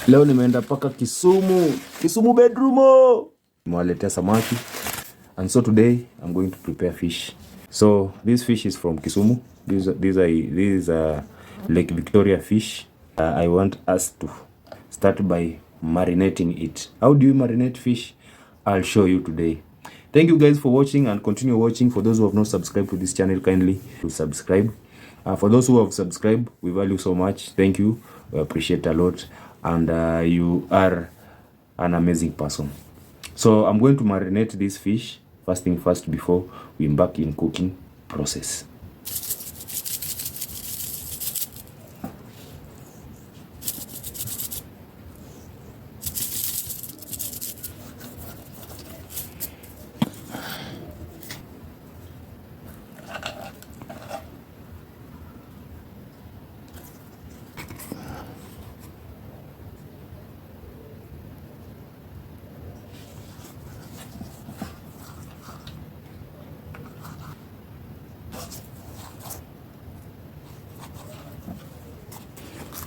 Leo nimeenda paka Kisumu bedroom. Nimewaletea samaki. And so today I'm going to prepare fish. So this fish is from Kisumu. These are Lake Victoria fish. I want us to start by marinating it. How do you marinate fish? I'll show you today. Thank you guys for watching and continue watching. For those who have not subscribed to this channel, kindly to subscribe. For those who have subscribed, we value so much. Thank you. We appreciate a lot. And you are an amazing person. So I'm going to marinate this fish first thing first before we embark in cooking process.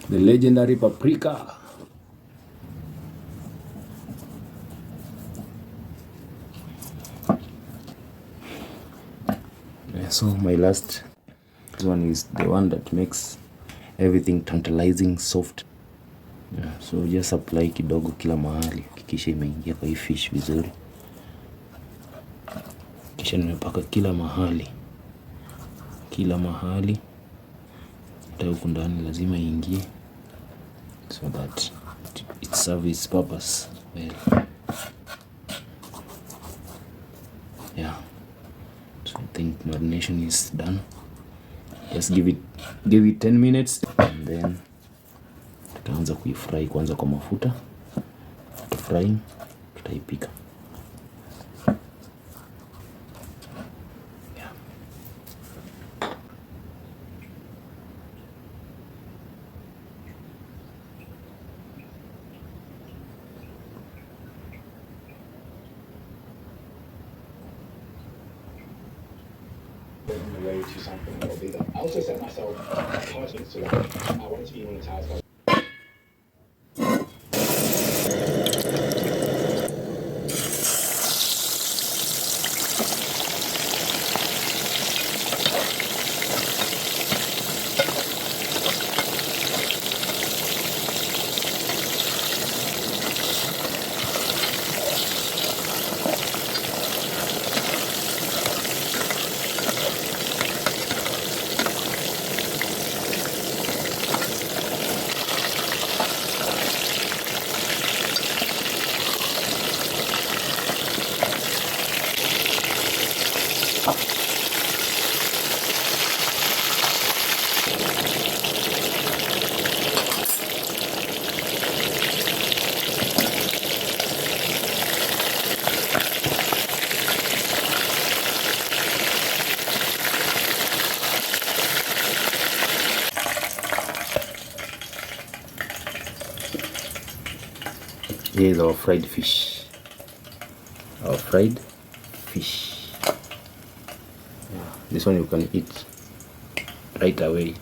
The legendary paprika. So my last one is the one that makes everything tantalizing soft. Yeah, so just apply kidogo kila mahali, kisha imeingia kwa hii fish vizuri. Kisha nimepaka kila mahali. Hata huku ndani lazima iingie, so that it serves its purpose well. Yeah, so I think marination is done. Just give it 10 minutes and then tutaanza kuifry kwanza kwa mafuta. After frying tutaipika. To something a little bigger. I also set myself targets to I wanted to be monetized. Here's our fried fish. This one you can eat right away.